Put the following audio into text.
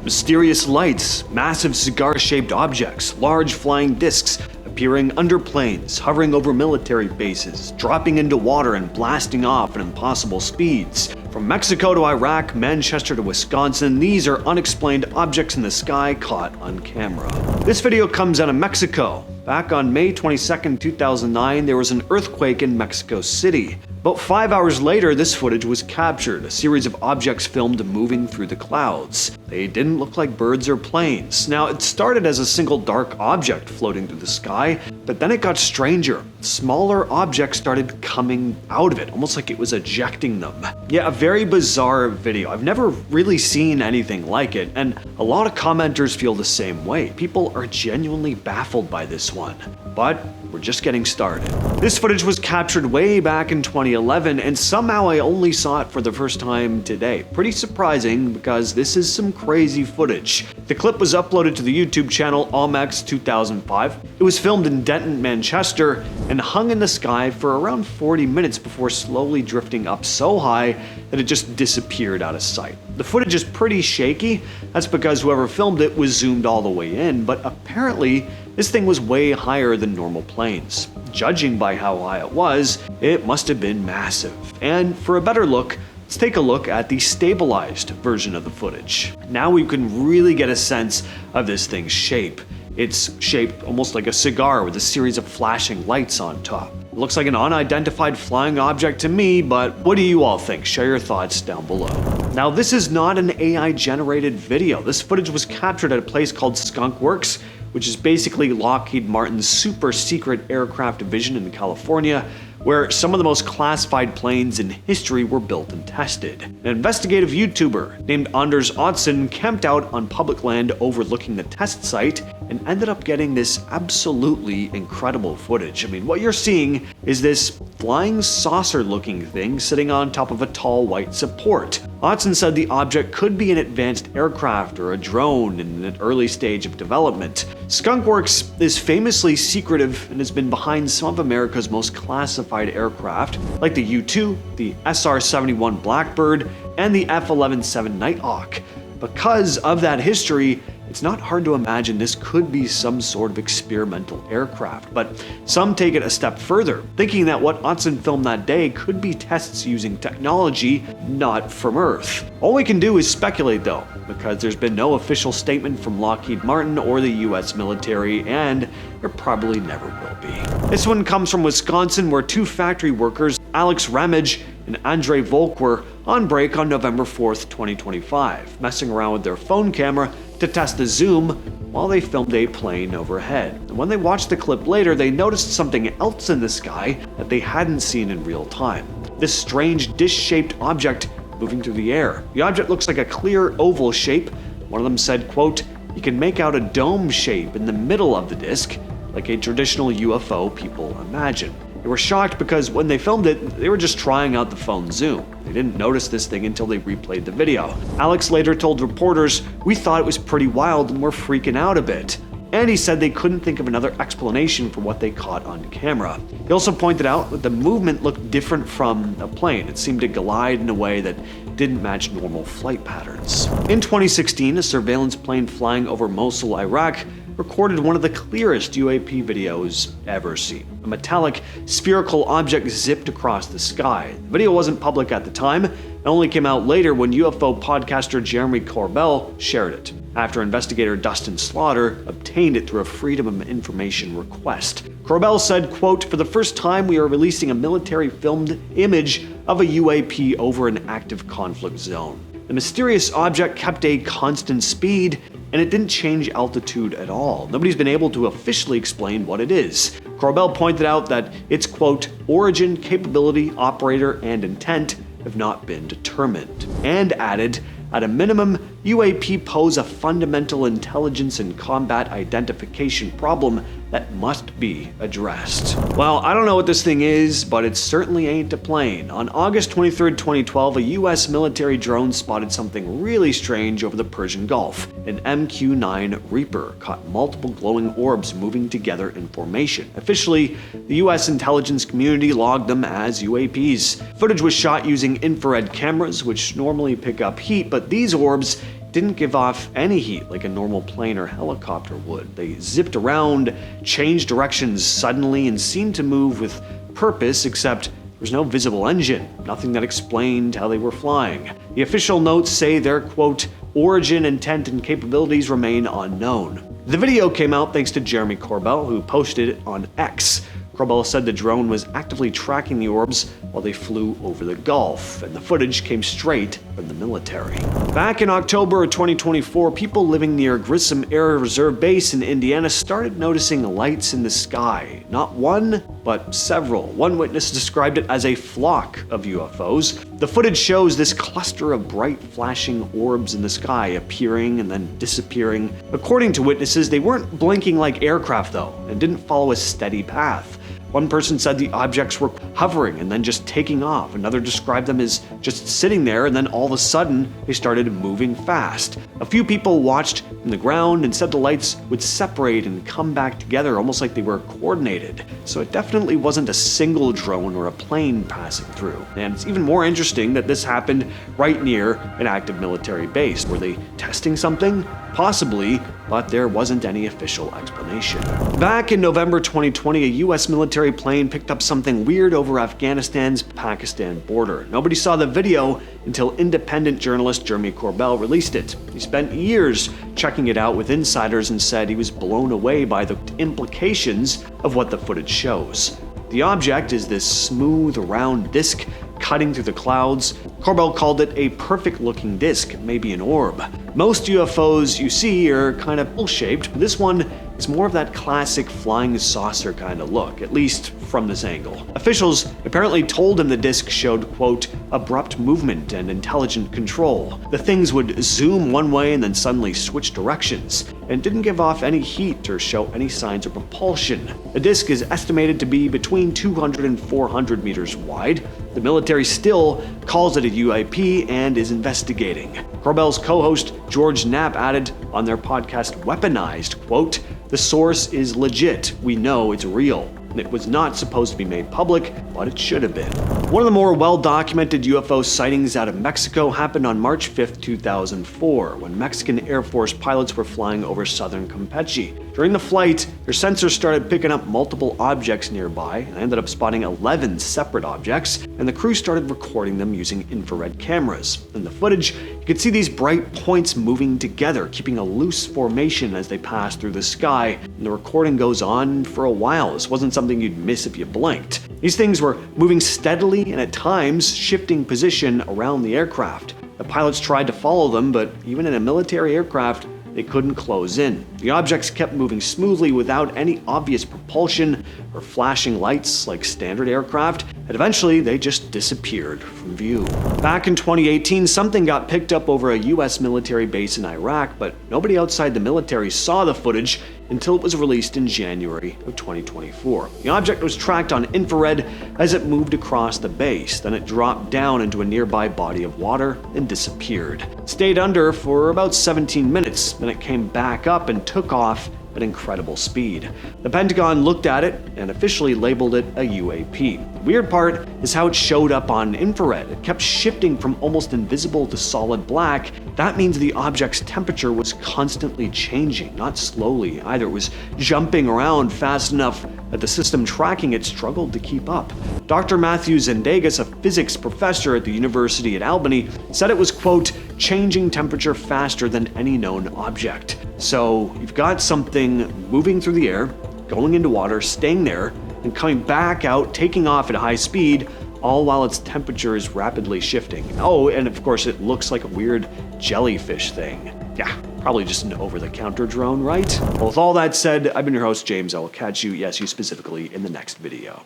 Mysterious lights, massive cigar-shaped objects, large flying discs appearing under planes, hovering over military bases, dropping into water and blasting off at impossible speeds. From Mexico to Iraq, Manchester to Wisconsin, these are unexplained objects in the sky caught on camera. This video comes out of Mexico. Back on May 22, 2009, there was an earthquake in Mexico City. About 5 hours later, this footage was captured, a series of objects filmed moving through the clouds. They didn't look like birds or planes. Now, it started as a single dark object floating through the sky, but then it got stranger. Smaller objects started coming out of it, almost like it was ejecting them. Yeah, a very bizarre video. I've never really seen anything like it, and a lot of commenters feel the same way. People are genuinely baffled by this one. But we're just getting started. This footage was captured way back in 2011, and somehow I only saw it for the first time today. Pretty surprising, because this is some crazy footage. The clip was uploaded to the YouTube channel Omex 2005. It was filmed in Denton, Manchester, and hung in the sky for around 40 minutes before slowly drifting up so high that it just disappeared out of sight. The footage is pretty shaky. That's because whoever filmed it was zoomed all the way in, but apparently this thing was way higher than normal planes. Judging by how high it was, it must have been massive. And for a better look, let's take a look at the stabilized version of the footage. Now we can really get a sense of this thing's shape. It's shaped almost like a cigar with a series of flashing lights on top. It looks like an unidentified flying object to me, but what do you all think? Share your thoughts down below. Now, this is not an AI-generated video. This footage was captured at a place called Skunk Works, which is basically Lockheed Martin's super secret aircraft division in California, where some of the most classified planes in history were built and tested. An investigative YouTuber named Anders Ottson camped out on public land overlooking the test site and ended up getting this absolutely incredible footage. I mean, what you're seeing is this flying saucer-looking thing sitting on top of a tall white support. Ottson said the object could be an advanced aircraft or a drone in an early stage of development. Skunk Works is famously secretive and has been behind some of America's most classified aircraft, like the U-2, the SR-71 Blackbird, and the F-11-7 Nighthawk. Because of that history, it's not hard to imagine this could be some sort of experimental aircraft, but some take it a step further, thinking that what Ottson filmed that day could be tests using technology not from Earth. All we can do is speculate though, because there's been no official statement from Lockheed Martin or the US military, and there probably never will be. This one comes from Wisconsin, where two factory workers, Alex Ramage and Andre Volk, were on break on November 4th, 2025, messing around with their phone camera to test the zoom while they filmed a plane overhead. And when they watched the clip later, they noticed something else in the sky that they hadn't seen in real time. This strange dish-shaped object moving through the air. The object looks like a clear oval shape. One of them said, quote, "You can make out a dome shape in the middle of the disc, like a traditional UFO people imagine." They were shocked because when they filmed it, they were just trying out the phone zoom. They didn't notice this thing until they replayed the video. Alex later told reporters, "We thought it was pretty wild and we're freaking out a bit." And he said they couldn't think of another explanation for what they caught on camera. He also pointed out that the movement looked different from a plane. It seemed to glide in a way that didn't match normal flight patterns. In 2016, a surveillance plane flying over Mosul, Iraq, recorded one of the clearest UAP videos ever seen. A metallic, spherical object zipped across the sky. The video wasn't public at the time, and only came out later when UFO podcaster Jeremy Corbell shared it, after investigator Dustin Slaughter obtained it through a Freedom of Information request. Corbell said, quote, "For the first time, we are releasing a military-filmed image of a UAP over an active conflict zone. The mysterious object kept a constant speed, and it didn't change altitude at all. Nobody's been able to officially explain what it is." Corbell pointed out that its, quote, "origin, capability, operator, and intent have not been determined," and added, "At a minimum, UAP pose a fundamental intelligence and combat identification problem that must be addressed." Well, I don't know what this thing is, but it certainly ain't a plane. On August 23rd, 2012, a US military drone spotted something really strange over the Persian Gulf. An MQ-9 Reaper caught multiple glowing orbs moving together in formation. Officially, the US intelligence community logged them as UAPs. Footage was shot using infrared cameras, which normally pick up heat, but these orbs didn't give off any heat like a normal plane or helicopter would. They zipped around, changed directions suddenly, and seemed to move with purpose, except there was no visible engine, nothing that explained how they were flying. The official notes say their, quote, origin, intent, and capabilities remain unknown. The video came out thanks to Jeremy Corbell, who posted it on X. Corbell said the drone was actively tracking the orbs while they flew over the Gulf, and the footage came straight from the military. Back in October of 2024, people living near Grissom Air Reserve Base in Indiana started noticing lights in the sky. Not one, but several. One witness described it as a flock of UFOs. The footage shows this cluster of bright flashing orbs in the sky appearing and then disappearing. According to witnesses, they weren't blinking like aircraft though, and didn't follow a steady path. One person said the objects were hovering and then just taking off. Another described them as just sitting there, and then all of a sudden they started moving fast. A few people watched from the ground and said the lights would separate and come back together almost like they were coordinated. So it definitely wasn't a single drone or a plane passing through. And it's even more interesting that this happened right near an active military base. Were they testing something? Possibly, but there wasn't any official explanation. Back in November 2020, a US military plane picked up something weird over Afghanistan's Pakistan border. Nobody saw the video until independent journalist Jeremy Corbell released it. He spent years checking it out with insiders and said he was blown away by the implications of what the footage shows. The object is this smooth, round disc cutting through the clouds. Corbell called it a perfect-looking disc, maybe an orb. Most UFOs you see are kind of pill-shaped, but this one is more of that classic flying saucer kind of look, at least from this angle. Officials apparently told him the disc showed, quote, abrupt movement and intelligent control. The things would zoom one way and then suddenly switch directions, and didn't give off any heat or show any signs of propulsion. The disc is estimated to be between 200 and 400 meters wide. The military still calls it a UAP and is investigating. Corbell's co-host George Knapp added on their podcast Weaponized, quote, the source is legit. We know it's real. It was not supposed to be made public, but it should have been. One of the more well-documented UFO sightings out of Mexico happened on March 5, 2004, when Mexican Air Force pilots were flying over southern Campeche. During the flight, their sensors started picking up multiple objects nearby, and ended up spotting 11 separate objects, and the crew started recording them using infrared cameras. In the footage, you could see these bright points moving together, keeping a loose formation as they pass through the sky, and the recording goes on for a while. This wasn't something you'd miss if you blinked. These things were moving steadily and at times shifting position around the aircraft. The pilots tried to follow them, but even in a military aircraft, they couldn't close in. The objects kept moving smoothly without any obvious propulsion or flashing lights like standard aircraft, and eventually they just disappeared from view. Back in 2018, something got picked up over a US military base in Iraq, but nobody outside the military saw the footage until it was released in January of 2024. The object was tracked on infrared as it moved across the base. Then it dropped down into a nearby body of water and disappeared. It stayed under for about 17 minutes, then it came back up and took off at incredible speed. The Pentagon looked at it and officially labeled it a UAP. The weird part is how it showed up on infrared. It kept shifting from almost invisible to solid black. That means the object's temperature was constantly changing, not slowly either. It was jumping around fast enough that the system tracking it struggled to keep up. Dr. Matthew Zendegas, a physics professor at the University at Albany, said it was, quote, changing temperature faster than any known object. So you've got something moving through the air, going into water, staying there, and coming back out, taking off at high speed, all while its temperature is rapidly shifting. Oh, and of course it looks like a weird jellyfish thing. Yeah, probably just an over-the-counter drone, right? Well, with all that said, I've been your host, James. I will catch you, yes, you specifically, in the next video.